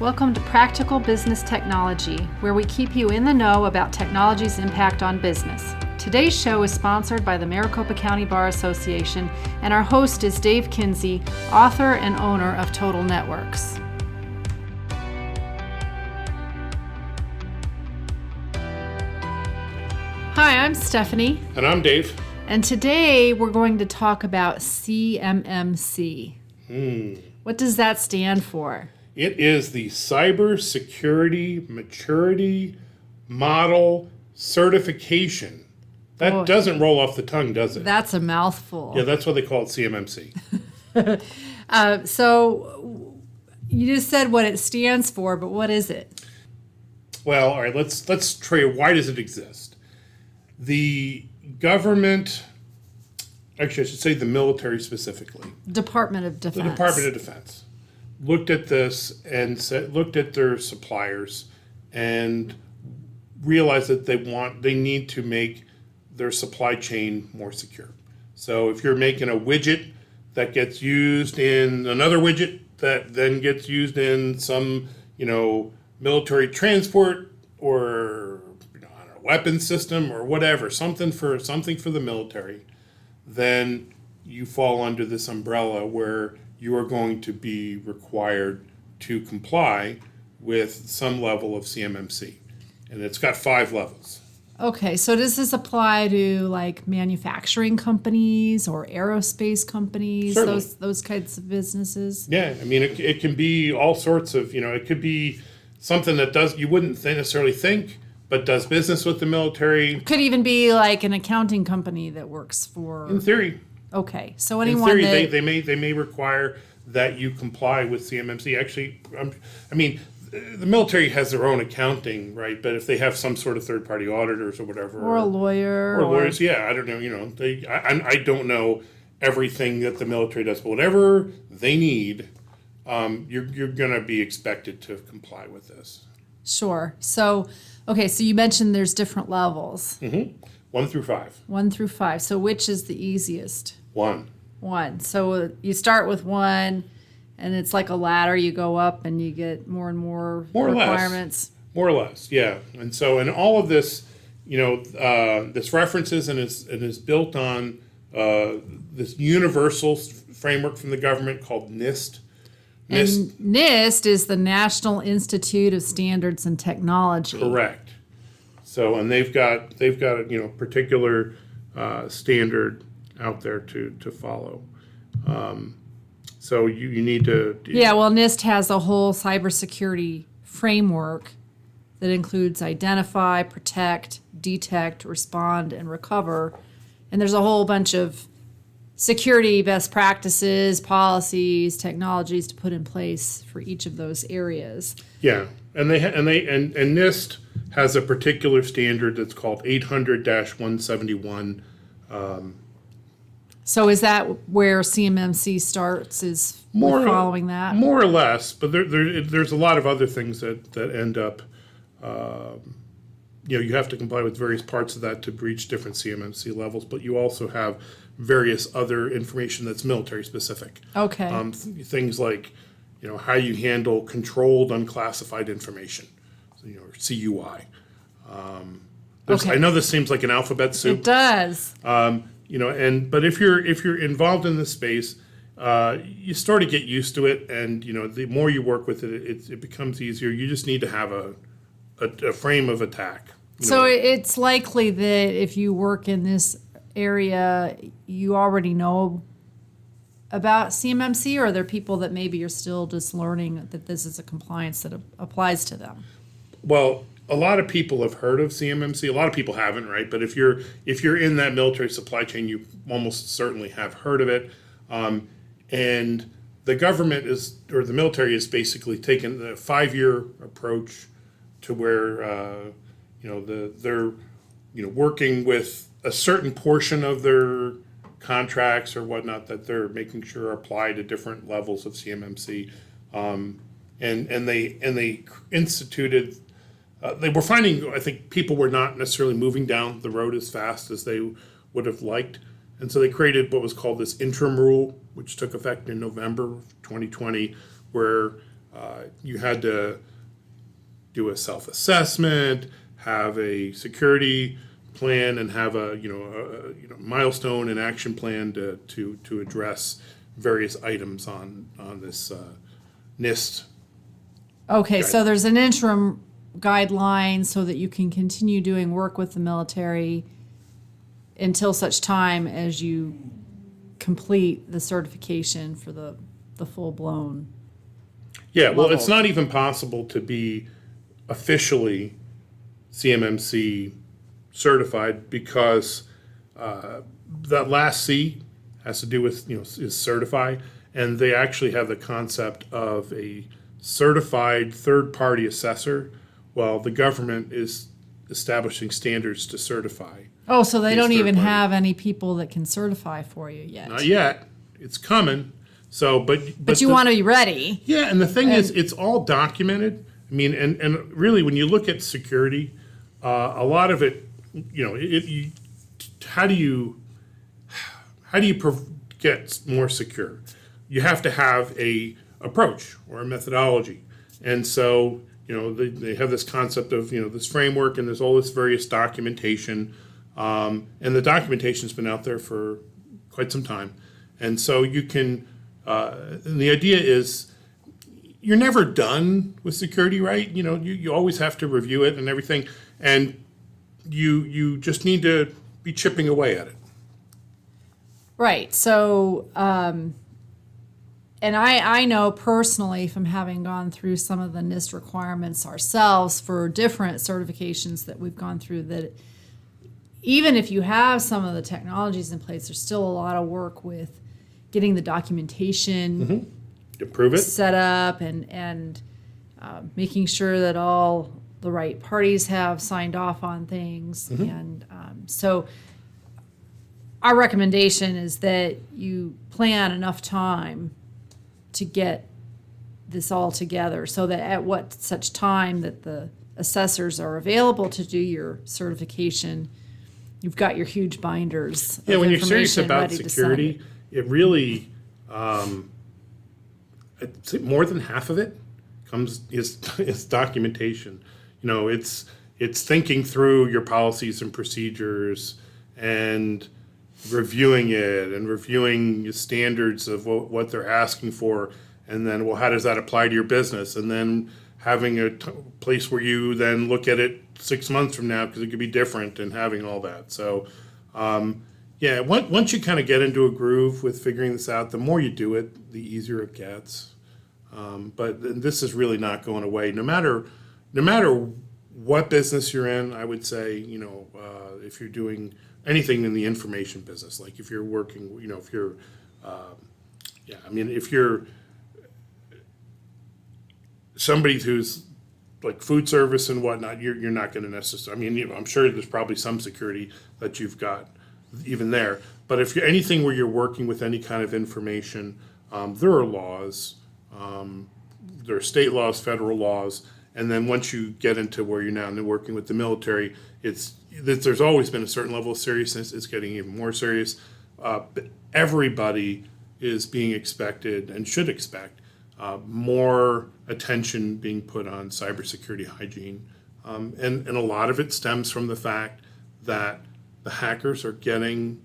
Welcome to Practical Business Technology, where we keep you in the know about technology's impact on business. Today's show is sponsored by the Maricopa County Bar Association, and our host is Dave Kinsey, author and owner of Total Networks. Hi, I'm Stephanie. And I'm Dave. And today we're going to talk about CMMC. What does that stand for? It is the Cybersecurity Maturity Model Certification. That doesn't roll off the tongue, does it? That's a mouthful. Yeah, that's what they call it, CMMC. So you just said what it stands for, but what is it? Well, all right, let's try. Why does it exist? The government, actually I should say the military specifically. Department of Defense. The Department of Defense looked at this and looked at their suppliers and realized that they need to make their supply chain more secure. So if you're making a widget that gets used in another widget that then gets used in some, military transport or a weapons system or whatever, something for the military, then you fall under this umbrella where you are going to be required to comply with some level of CMMC. And it's got 5 levels. Okay, so does this apply to like manufacturing companies or aerospace companies, Certainly. those kinds of businesses? Yeah, I mean, it can be all sorts of, it could be something that you wouldn't necessarily think, but does business with the military. Could even be like an accounting company that works for... In theory. Okay, so anyone In theory, that... they may require that you comply with CMMC. Actually, the military has their own accounting, right? But if they have some sort of third-party auditors or whatever, Or a lawyer. or lawyers, I don't know. I don't know everything that the military does, but whatever they need, you're going to be expected to comply with this. Sure. So, okay, so you mentioned there's different levels. 1 through 5. 1 through 5. So which is the easiest? 1. 1. So you start with 1, and it's like a ladder. You go up, and you get more and more requirements. More or less, yeah. And so, in all of this, this references and is built on this universal framework from the government called NIST. And NIST is the National Institute of Standards and Technology. Correct. So, and they've got a particular standard out there to follow. So you need to... Yeah, well, NIST has a whole cybersecurity framework that includes identify, protect, detect, respond, and recover. And there's a whole bunch of security best practices, policies, technologies to put in place for each of those areas. Yeah, and NIST has a particular standard that's called 800-171. So is that where CMMC starts? Is following that? More or less, but there's a lot of other things that end up. You have to comply with various parts of that to reach different CMMC levels, but you also have various other information that's military specific. Okay. Things like, how you handle controlled unclassified information, or CUI. Okay. I know this seems like an alphabet soup. It does. But if you're involved in this space, you start to get used to it, and the more you work with it, it becomes easier. You just need to have a frame of attack. So it's likely that if you work in this area, you already know about CMMC, or are there people that maybe you're still just learning that this is a compliance that applies to them? Well, a lot of people have heard of CMMC. A lot of people haven't, right? But if you're in that military supply chain, you almost certainly have heard of it. And the government the military is basically taken the 5-year approach to where they're working with a certain portion of their contracts or whatnot that they're making sure apply to different levels of CMMC, and they instituted. They were finding, I think, people were not necessarily moving down the road as fast as they would have liked, and so they created what was called this interim rule, which took effect in November of 2020, where you had to do a self-assessment, have a security plan, and have a milestone and action plan to address various items on this NIST. Okay, so there's an interim guideline so that you can continue doing work with the military until such time as you complete the certification for the full-blown. Yeah, well, level. it's not even possible to be officially CMMC certified because that last C has to do with, is certify, and they actually have the concept of a certified third-party assessor, while the government is establishing standards to certify. Oh, so they These don't even third party. have any people that can certify for you yet. Not yet. It's coming. So, But you want to be ready. Yeah, and the thing is, it's all documented. I mean, and really, when you look at security, a lot of it, how do you get more secure? You have to have a approach or a methodology, and so they have this concept of this framework, and there's all this various documentation, and the documentation's been out there for quite some time, and so you can. And the idea is you're never done with security, right? You always have to review it and everything, and you just need to be chipping away at it. Right. So, and I know personally from having gone through some of the NIST requirements ourselves for different certifications that we've gone through, that even if you have some of the technologies in place, there's still a lot of work with getting the documentation To prove it. set up and making sure that all the right parties have signed off on things. And so our recommendation is that you plan enough time to get this all together so that at what such time that the assessors are available to do your certification, you've got your huge binders. Yeah, of when you're serious information about ready to sign security, it really, I'd say more than half of it is documentation. It's thinking through your policies and procedures and reviewing it and reviewing the standards of what they're asking for, and then, well, how does that apply to your business? And then having a place where you then look at it 6 months from now because it could be different, and having all that. So, yeah, once you kind of get into a groove with figuring this out, the more you do it, the easier it gets. But this is really not going away. No matter what business you're in, I would say, if you're doing anything in the information business, like if you're working, if you're, if you're somebody who's like food service and whatnot, you're not going to necessarily, I'm sure there's probably some security that you've got even there. But if you're anything where you're working with any kind of information, there are laws, there are state laws, federal laws, and then once you get into where you're now and working with the military, there's always been a certain level of seriousness. It's getting even more serious. But everybody is being expected and should expect more attention being put on cybersecurity hygiene, and a lot of it stems from the fact that the hackers are getting,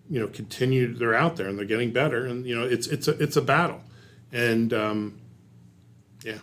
they're out there and they're getting better, and it's a battle, and yeah.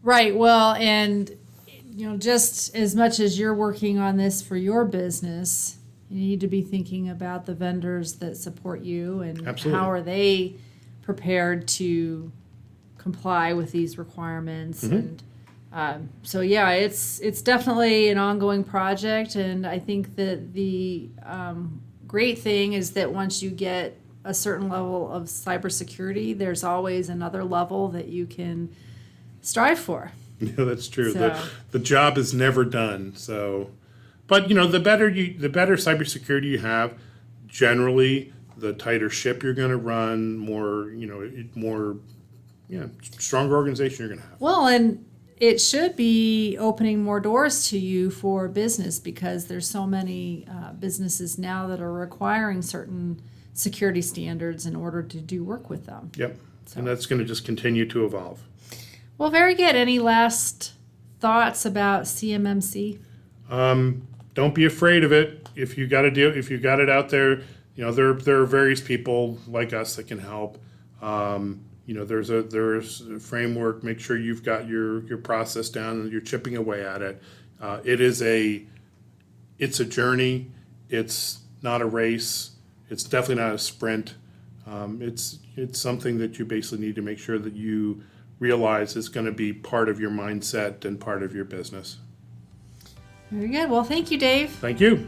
Right. Well, and just as much as you're working on this for your business, you need to be thinking about the vendors that support you and Absolutely. how are they prepared to comply with these requirements. And so, yeah, it's definitely an ongoing project, and I think that the great thing is that once you get a certain level of cybersecurity, there's always another level that you can strive for. Yeah, that's true. So- The job is never done. So, but the better cybersecurity you have, generally, the tighter ship you're going to run, stronger organization you're going to have. Well, and it should be opening more doors to you for business because there's so many businesses now that are requiring certain security standards in order to do work with them. Yep. And that's going to just continue to evolve. Well, very good. Any last thoughts about CMMC? Don't be afraid of it. If you got it out there, there are various people like us that can help. There's a framework. Make sure you've got your process down and you're chipping away at it. It's a journey. It's not a race. It's definitely not a sprint. It's something that you basically need to make sure that you realize is going to be part of your mindset and part of your business. Very good. Well, thank you, Dave. Thank you.